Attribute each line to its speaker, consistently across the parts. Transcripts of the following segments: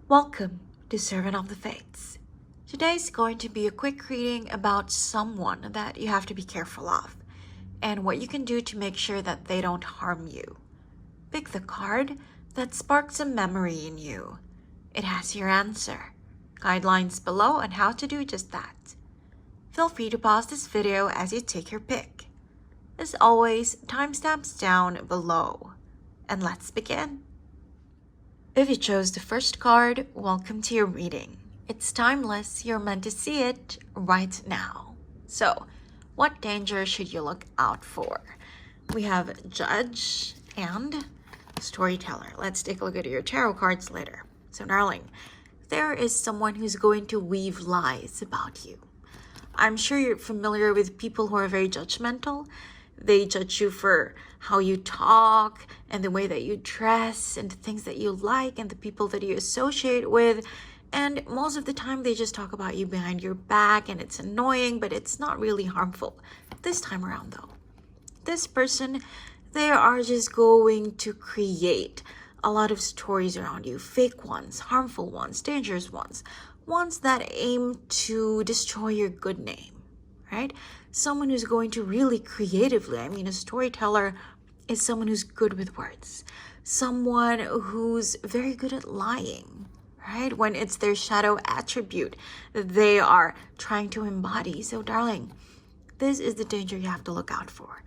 Speaker 1: Welcome to Servant of the Fates. Today's going to be a quick reading about someone that you have to be careful of and what you can do to make sure that they don't harm you. Pick the card that sparks a memory in you. It has your answer. Guidelines below on how to do just that. Feel free to pause this video as you take your pick. As always, timestamps down below. And let's begin. If you chose the first card, welcome to your reading. It's timeless, you're meant to see it right now. So, what danger should you look out for? We have Judge and Storyteller. Let's take a look at your tarot cards later. So, darling, there is someone who's going to weave lies about you. I'm sure you're familiar with people who are very judgmental. They judge you for how you talk and the way that you dress and the things that you like and the people that you associate with. And most of the time they just talk about you behind your back and it's annoying, but it's not really harmful. This time around though, this person, they are just going to create a lot of stories around you. Fake ones, harmful ones, dangerous ones. Ones that aim to destroy your good name. Right? Someone who's going to really creatively, a storyteller is someone who's good with words. Someone who's very good at lying, right? When it's their shadow attribute that they are trying to embody. So, darling, this is the danger you have to look out for.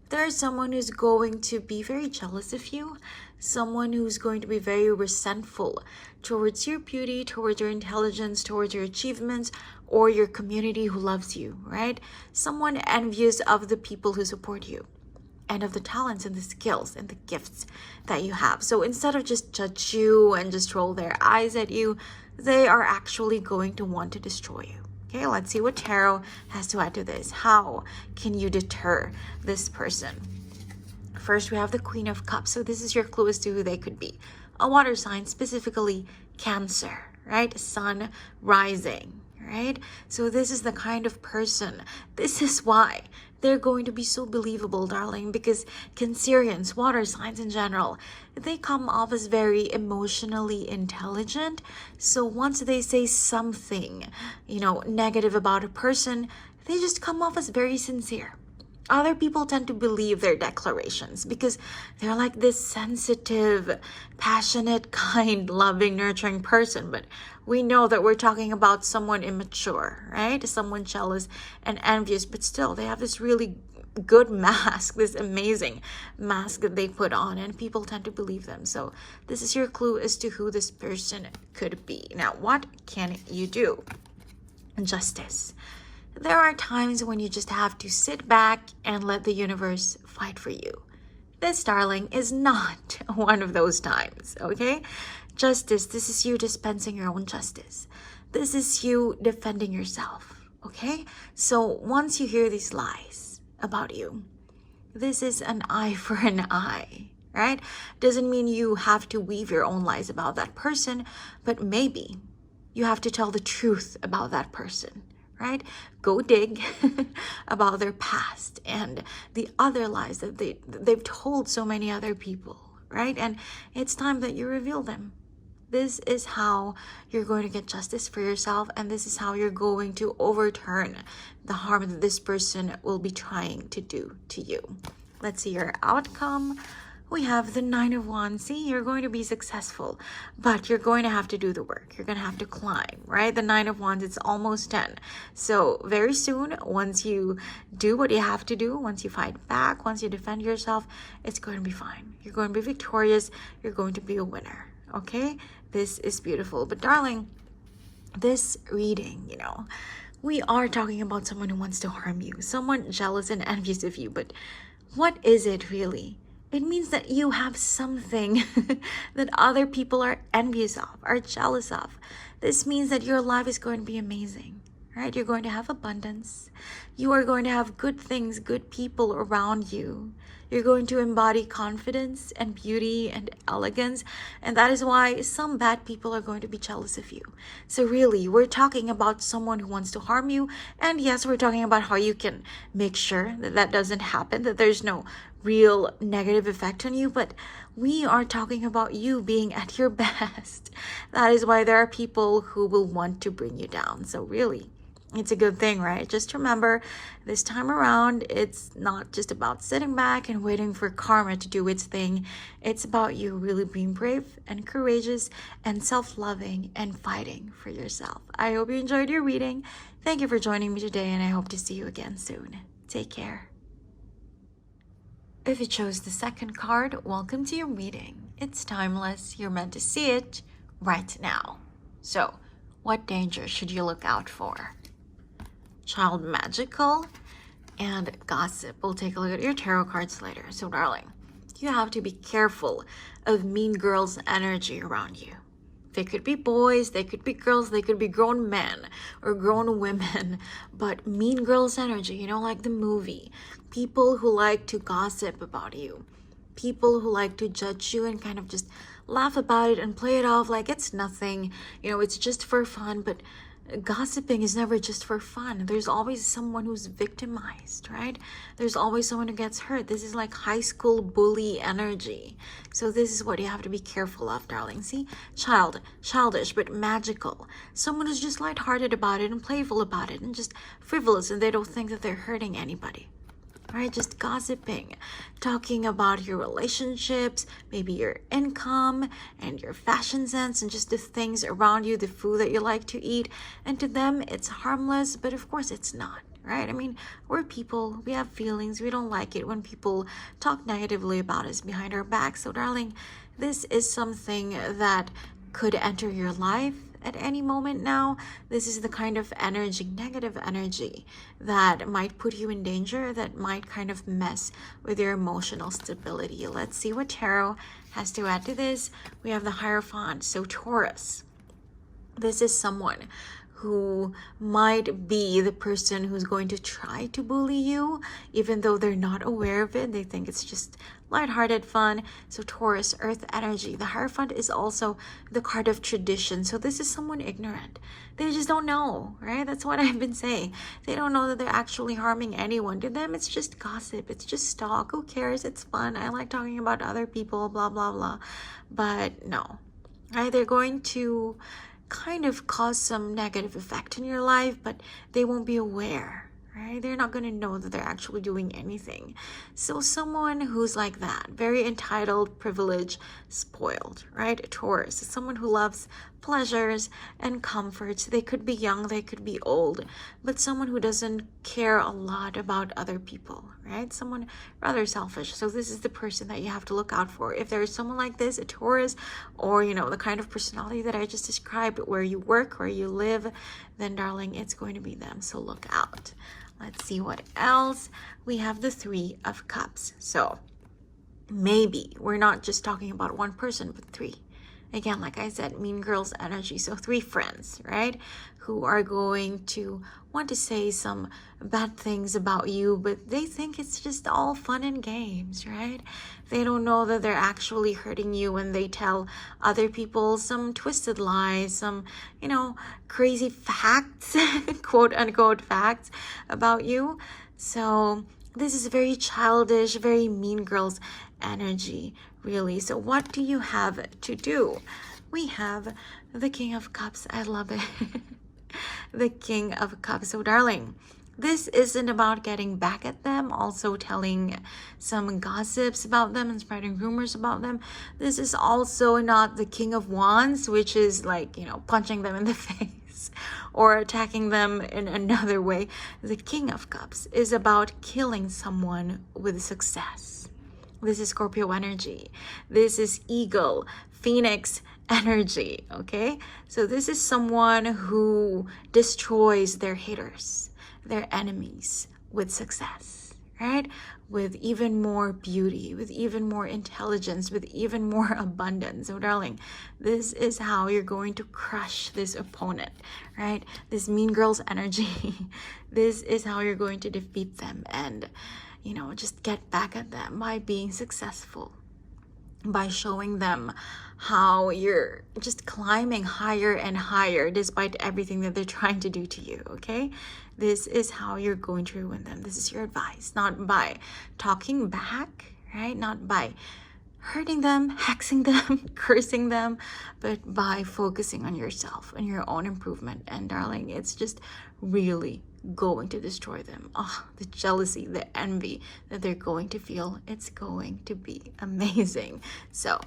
Speaker 1: There's someone who's going to be very jealous of you, someone who's going to be very resentful towards your beauty, towards your intelligence, towards your achievements, or your community who loves you, right? Someone envious of the people who support you and of the talents and the skills and the gifts that you have. So instead of just judge you and just roll their eyes at you, they are actually going to want to destroy you. Okay, let's see what tarot has to add to this. How can you deter this person? First, we have the Queen of Cups. So this is your clue as to who they could be. A water sign, specifically Cancer, right? Sun rising, right? So this is the kind of person. This is why they're going to be so believable, darling, because Cancerians, water signs in general, they come off as very emotionally intelligent. So once they say something, negative about a person, they just come off as very sincere. Other people tend to believe their declarations because they're like this sensitive, passionate, kind, loving, nurturing person. But we know that we're talking about someone immature, right? Someone jealous and envious, but still they have this really good mask, this amazing mask that they put on, and people tend to believe them. So this is your clue as to who this person could be. Now, what can you do? Justice. There are times when you just have to sit back and let the universe fight for you. This, darling, is not one of those times, okay? Justice, this is you dispensing your own justice. This is you defending yourself, okay? So once you hear these lies about you, this is an eye for an eye, right? Doesn't mean you have to weave your own lies about that person, but maybe you have to tell the truth about that person. Right? Go dig about their past and the other lies that they've told so many other people, right? And it's time that you reveal them. This is how you're going to get justice for yourself, and this is how you're going to overturn the harm that this person will be trying to do to you. Let's see your outcome. We have the Nine of Wands. See, you're going to be successful, but you're going to have to do the work. You're going to have to climb, right? The Nine of Wands, it's almost 10. So very soon, once you do what you have to do, once you fight back, once you defend yourself, it's going to be fine. You're going to be victorious. You're going to be a winner, okay? This is beautiful. But darling, this reading, we are talking about someone who wants to harm you, someone jealous and envious of you, but what is it really? It means that you have something that other people are envious of, are jealous of. This means that your life is going to be amazing, right? You're going to have abundance. You are going to have good things, good people around you. You're going to embody confidence and beauty and elegance. And that is why some bad people are going to be jealous of you. So really, we're talking about someone who wants to harm you. And yes, we're talking about how you can make sure that that doesn't happen, that there's no real negative effect on you. But We are talking about you being at your best. That is why there are people who will want to bring you down. So really, it's a good thing, right? Just remember, this time around, it's not just about sitting back and waiting for karma to do its thing. It's about you really being brave and courageous and self-loving and fighting for yourself. I hope you enjoyed your reading. Thank you for joining me today, and I hope to see you again soon. Take care. If you chose the second card, welcome to your reading. It's timeless. You're meant to see it right now. So, what danger should you look out for? Child magical and gossip. We'll take a look at your tarot cards later. So, darling, you have to be careful of mean girls' energy around you. They could be boys, they could be girls, they could be grown men or grown women, but mean girls' energy, you know, like the movie. People who like to gossip about you. People who like to judge you and kind of just laugh about it and play it off like it's nothing. You know, it's just for fun, but gossiping is never just for fun. There's always someone who's victimized, right? There's always someone who gets hurt. This is like high school bully energy. So this is what you have to be careful of, darling. See, childish, but magical. Someone who's just lighthearted about it and playful about it and just frivolous, and they don't think that they're hurting anybody. Right, just gossiping, talking about your relationships, maybe your income and your fashion sense and just the things around you, the food that you like to eat. And to them, it's harmless, but of course it's not, right? I mean, we're people, we have feelings, we don't like it when people talk negatively about us behind our back. So darling, this is something that could enter your life at any moment now. This is the kind of energy, negative energy, that might put you in danger, that might kind of mess with your emotional stability. Let's see what tarot has to add to this. We have the Hierophant. So Taurus, this is someone who might be the person who's going to try to bully you, even though they're not aware of it. They think it's just lighthearted fun. So Taurus, earth energy. The Hierophant is also the card of tradition. So this is someone ignorant. They just don't know, right? That's what I've been saying. They don't know that they're actually harming anyone. To them, it's just gossip. It's just talk. Who cares? It's fun. I like talking about other people, blah, blah, blah. But no, right? They're going to kind of cause some negative effect in your life, but they won't be aware, right? They're not going to know that they're actually doing anything. So someone who's like that, very entitled, privileged, spoiled, right? A Taurus is someone who loves pleasures and comforts. They could be young, they could be old, but someone who doesn't care a lot about other people, right? Someone rather selfish. So this is the person that you have to look out for. If there is someone like this, a Taurus, or, you know, the kind of personality that I just described, where you work, where you live, then darling, it's going to be them. So look out. Let's see what else. We have the Three of Cups. So maybe we're not just talking about one person, but three. Again, like I said, mean girls energy. So three friends, right? Who are going to want to say some bad things about you, but they think it's just all fun and games, right? They don't know that they're actually hurting you when they tell other people some twisted lies, some, you know, crazy facts, quote unquote facts about you. So this is very childish, very mean girls energy, really. So what do you have to do? We have the King of Cups. I love it. The King of Cups. So darling, this isn't about getting back at them, also telling some gossips about them and spreading rumors about them. This is also not the King of Wands, which is like, you know, punching them in the face or attacking them in another way. The King of Cups is about killing someone with success. This is Scorpio energy. This is Eagle, Phoenix energy, okay? So this is someone who destroys their haters, their enemies with success, right? With even more beauty, with even more intelligence, with even more abundance. So darling, this is how you're going to crush this opponent, right? This mean girl's energy. This is how you're going to defeat them and, you know, just get back at them by being successful, by showing them how you're just climbing higher and higher despite everything that they're trying to do to you, okay? This is how you're going to ruin them. This is your advice, not by talking back, right? Not by hurting them, hexing them, cursing them, but by focusing on yourself and your own improvement. And darling, it's just really going to destroy them. Oh, the jealousy, the envy that they're going to feel, it's going to be amazing. So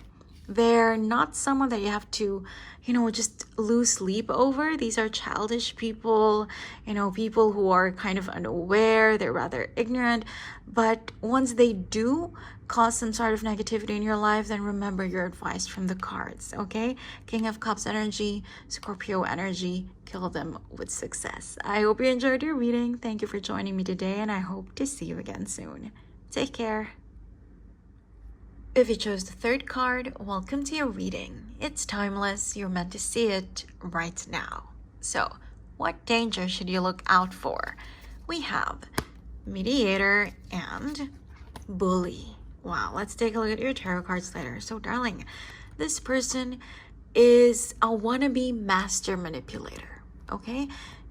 Speaker 1: they're not someone that you have to, just lose sleep over. These are childish people, people who are kind of unaware, they're rather ignorant. But once they do cause some sort of negativity in your life, then remember your advice from the cards, okay? King of Cups energy, Scorpio energy, kill them with success. I hope you enjoyed your reading. Thank you for joining me today, and I hope to see you again soon. Take care. If you chose the third card, welcome to your reading. It's timeless. You're meant to see it right now. So, what danger should you look out for? We have Mediator and Bully. Wow, let's take a look at your tarot cards later. So, darling, this person is a wannabe master manipulator, okay?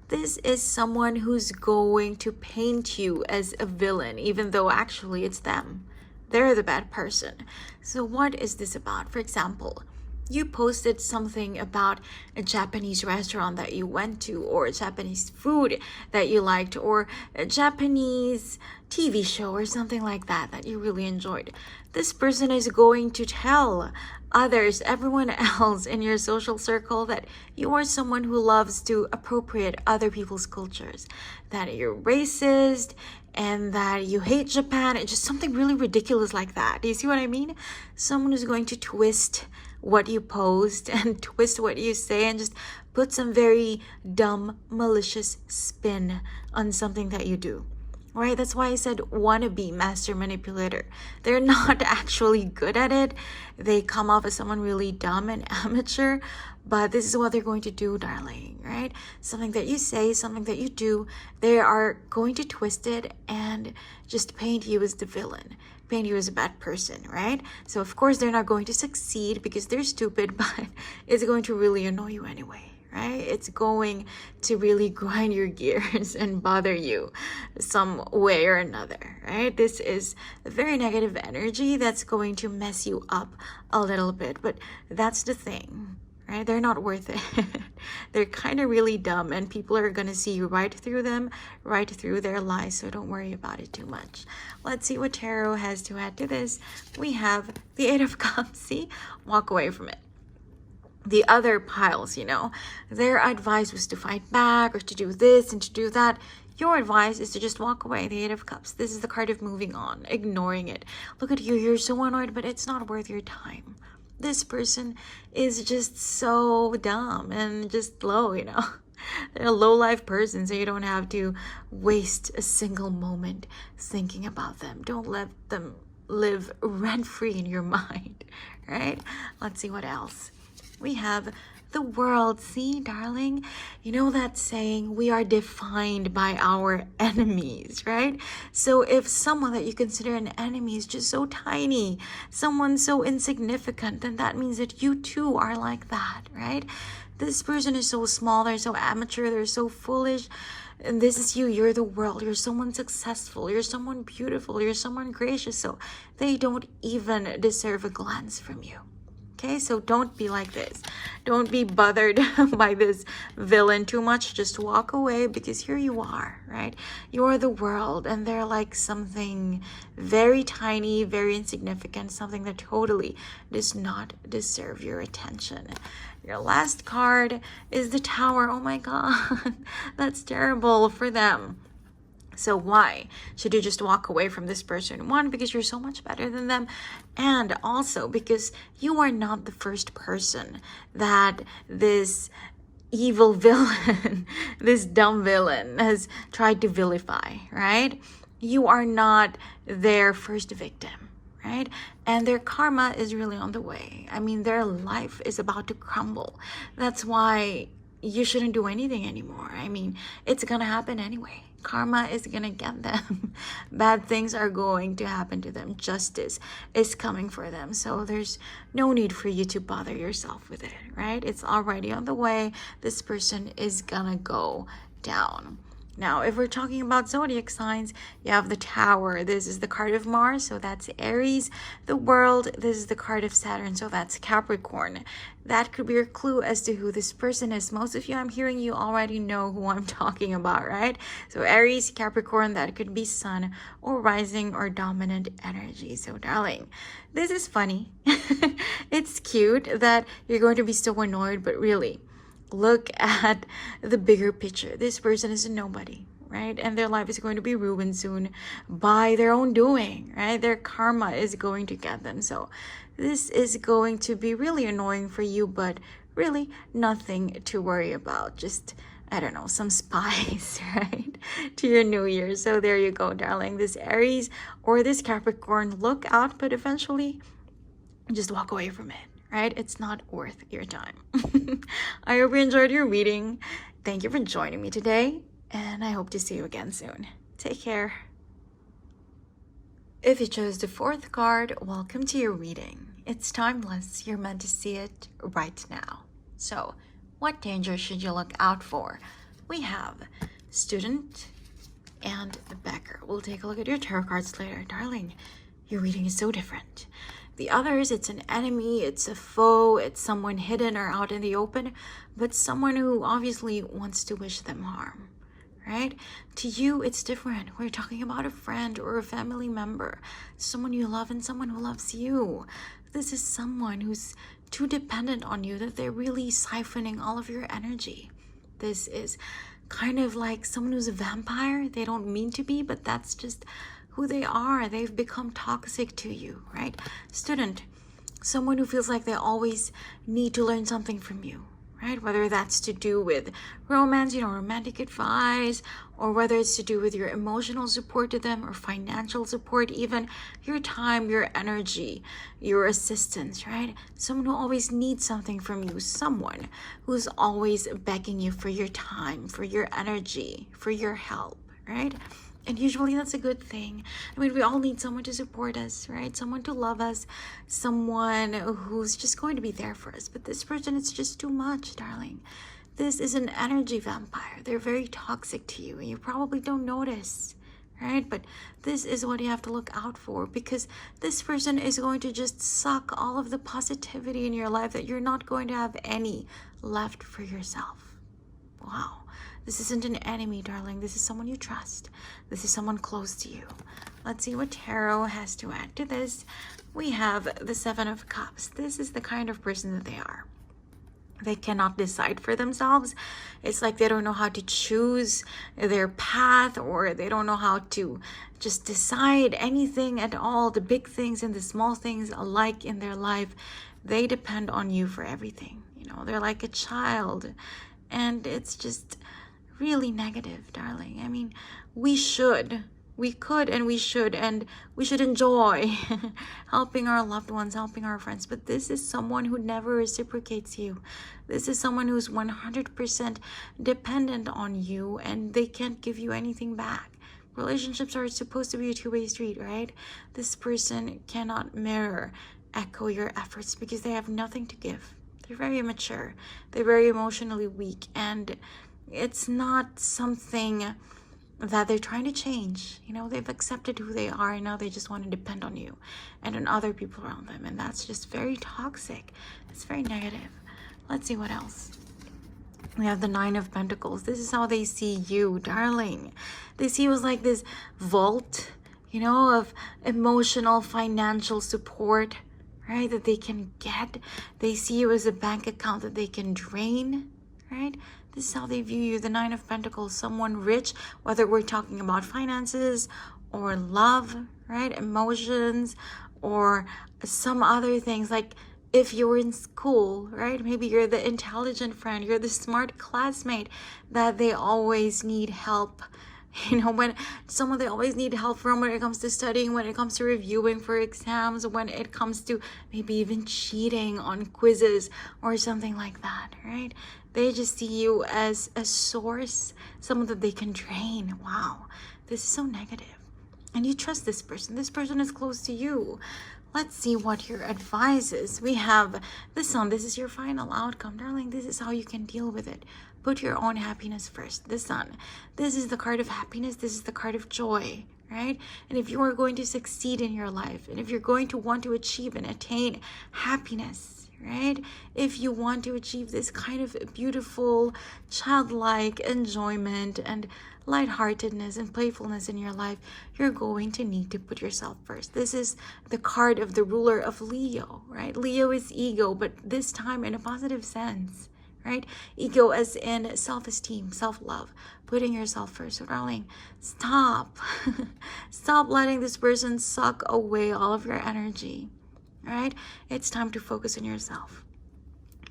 Speaker 1: This is someone who's going to paint you as a villain, even though actually it's them. They're the bad person. So what is this about? For example, you posted something about a Japanese restaurant that you went to, or a Japanese food that you liked, or a Japanese TV show or something like that you really enjoyed. This person is going to tell others, everyone else in your social circle, that you are someone who loves to appropriate other people's cultures, that you're racist, and that you hate Japan, and just something really ridiculous like that. Do you see what I mean? Someone who's going to twist what you post and twist what you say and just put some very dumb, malicious spin on something that you do. Right? That's why I said wannabe master manipulator. They're not actually good at it. They come off as someone really dumb and amateur, but this is what they're going to do, darling, right? Something that you say, something that you do, they are going to twist it and just paint you as the villain, paint you as a bad person, right? So of course they're not going to succeed because they're stupid, but it's going to really annoy you anyway. Right? It's going to really grind your gears and bother you some way or another, right? This is a very negative energy that's going to mess you up a little bit, but that's the thing, right? They're not worth it. They're kind of really dumb, and people are going to see right through them, right through their lies, so don't worry about it too much. Let's see what tarot has to add to this. We have the Eight of Cups. See? Walk away from it. The other piles, their advice was to fight back or to do this and to do that. Your advice is to just walk away. The Eight of Cups. This is the card of moving on, ignoring it. Look at you. You're so annoyed, but it's not worth your time. This person is just so dumb and just low, They're a low-life person, so you don't have to waste a single moment thinking about them. Don't let them live rent-free in your mind, right? Let's see what else. We have the World. See, darling, you know that saying, we are defined by our enemies, right? So if someone that you consider an enemy is just so tiny, someone so insignificant, then that means that you too are like that, right? This person is so small, they're so amateur, they're so foolish. And this is you. You're the world. You're someone successful. You're someone beautiful. You're someone gracious. So they don't even deserve a glance from you. Okay, so don't be like this. Don't be bothered by this villain too much. Just walk away, because here you are, right? You're the world, and they're like something very tiny, very insignificant, something that totally does not deserve your attention. Your last card is the Tower. Oh my God, that's terrible for them. So why should you just walk away from this person? One, because you're so much better than them. And also because you are not the first person that this evil villain, this dumb villain has tried to vilify, right? You are not their first victim, right? And their karma is really on the way. I mean, their life is about to crumble. That's why you shouldn't do anything anymore. I mean, it's gonna happen anyway. Karma is gonna get them. Bad things are going to happen to them. Justice is coming for them. So there's no need for you to bother yourself with it, right? It's already on the way. This person is gonna go down. Now, if we're talking about zodiac signs, you have the Tower. This is the card of Mars, so that's Aries. The World, this is the card of Saturn, so that's Capricorn. That could be your clue as to who this person is. Most of you, I'm hearing you already know who I'm talking about, right? So Aries, Capricorn, that could be Sun or rising or dominant energy. So darling, this is funny. It's cute that you're going to be so annoyed, but really, look at the bigger picture. This person is a nobody, right? And their life is going to be ruined soon by their own doing, right? Their karma is going to get them. So this is going to be really annoying for you, but really nothing to worry about. Just, I don't know, some spice, right? To your new year. So there you go, darling. This Aries or this Capricorn, look out, but eventually just walk away from it. Right? It's not worth your time. I hope you enjoyed your reading. Thank you for joining me today, and I hope to see you again soon. Take care. If you chose the fourth card, welcome to your reading. It's timeless. You're meant to see it right now. So, what danger should you look out for? We have Student and the Beggar. We'll take a look at your tarot cards later. Darling, your reading is so different. The others, it's an enemy, it's a foe, it's someone hidden or out in the open, but someone who obviously wants to wish them harm, right? To you, it's different. We're talking about a friend or a family member, someone you love and someone who loves you. This is someone who's too dependent on you that they're really siphoning all of your energy. This is kind of like someone who's a vampire. They don't mean to be, but that's just who they are. They've become toxic to you, right? Student, someone who feels like they always need to learn something from you, right? Whether that's to do with romance, romantic advice, or whether it's to do with your emotional support to them or financial support, even your time, your energy, your assistance, right? Someone who always needs something from you, someone who's always begging you for your time, for your energy, for your help, right? And usually that's a good thing. I mean, we all need someone to support us, right? Someone to love us, someone who's just going to be there for us. But this person, it's just too much, darling. This is an energy vampire. They're very toxic to you, and you probably don't notice, right? But this is what you have to look out for, because this person is going to just suck all of the positivity in your life that you're not going to have any left for yourself. Wow. This isn't an enemy, darling. This is someone you trust. This is someone close to you. Let's see what tarot has to add to this. We have the Seven of Cups. This is the kind of person that they are. They cannot decide for themselves. It's like they don't know how to choose their path, or they don't know how to just decide anything at all. The big things and the small things alike in their life, they depend on you for everything. They're like a child, and it's just really negative, darling. I mean, we should enjoy helping our loved ones, helping our friends, but this is someone who never reciprocates you. This is someone who's 100% dependent on you, and they can't give you anything back. Relationships are supposed to be a two-way street, right? This person cannot echo your efforts because they have nothing to give. They're very immature. They're very emotionally weak, and it's not something that they're trying to change. They've accepted who they are, and now they just want to depend on you and on other people around them. And that's just very toxic. It's very negative. Let's see what else. We have the Nine of Pentacles. This is how they see you, darling. They see you as like this vault, of emotional, financial support, right? That they can get. They see you as a bank account that they can drain, right? This is how they view you, the Nine of Pentacles, someone rich, whether we're talking about finances or love, right? Emotions or some other things. Like if you're in school, right? Maybe you're the intelligent friend, you're the smart classmate that they always need help. When they always need help from when it comes to studying, when it comes to reviewing for exams, when it comes to maybe even cheating on quizzes or something like that, right? They just see you as a source, someone that they can drain. Wow, this is so negative. And you trust this person. This person is close to you. Let's see what your advice is. We have the Sun. This is your final outcome, darling. This is how you can deal with it. Put your own happiness first. The Sun. This is the card of happiness. This is the card of joy, right? And if you are going to succeed in your life, and if you're going to want to achieve and attain happiness, right? If you want to achieve this kind of beautiful, childlike enjoyment and lightheartedness and playfulness in your life, you're going to need to put yourself first. This is the card of the ruler of Leo, right? Leo is ego, but this time in a positive sense, right? Ego as in self-esteem, self-love, putting yourself first. So darling, stop. Stop letting this person suck away all of your energy. All right? It's time to focus on yourself.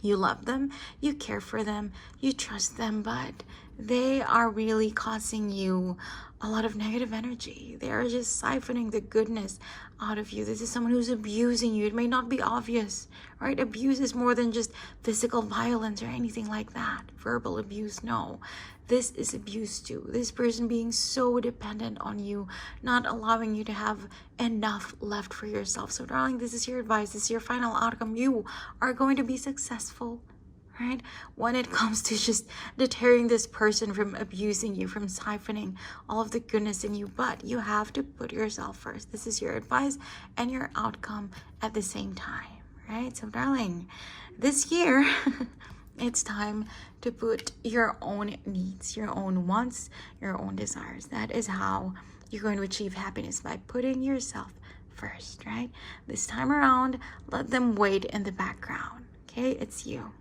Speaker 1: You love them, you care for them, you trust them, but they are really causing you a lot of negative energy. They are just siphoning the goodness out of you. This is someone who's abusing you. It may not be obvious, right? Abuse is more than just physical violence or anything like that. Verbal abuse, no. This is abuse too. This person being so dependent on you, not allowing you to have enough left for yourself. So darling, this is your advice. This is your final outcome. You are going to be successful, right? When it comes to just deterring this person from abusing you, from siphoning all of the goodness in you. But you have to put yourself first. This is your advice and your outcome at the same time, right? So darling, this year, it's time to put your own needs, your own wants, your own desires. That is how you're going to achieve happiness, by putting yourself first, right? This time around, let them wait in the background, okay? It's you.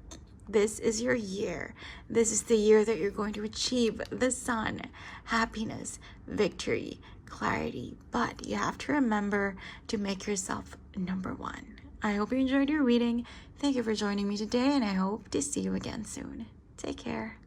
Speaker 1: This is your year. This is the year that you're going to achieve the Sun, happiness, victory, clarity. But you have to remember to make yourself number one. I hope you enjoyed your reading. Thank you for joining me today, and I hope to see you again soon. Take care.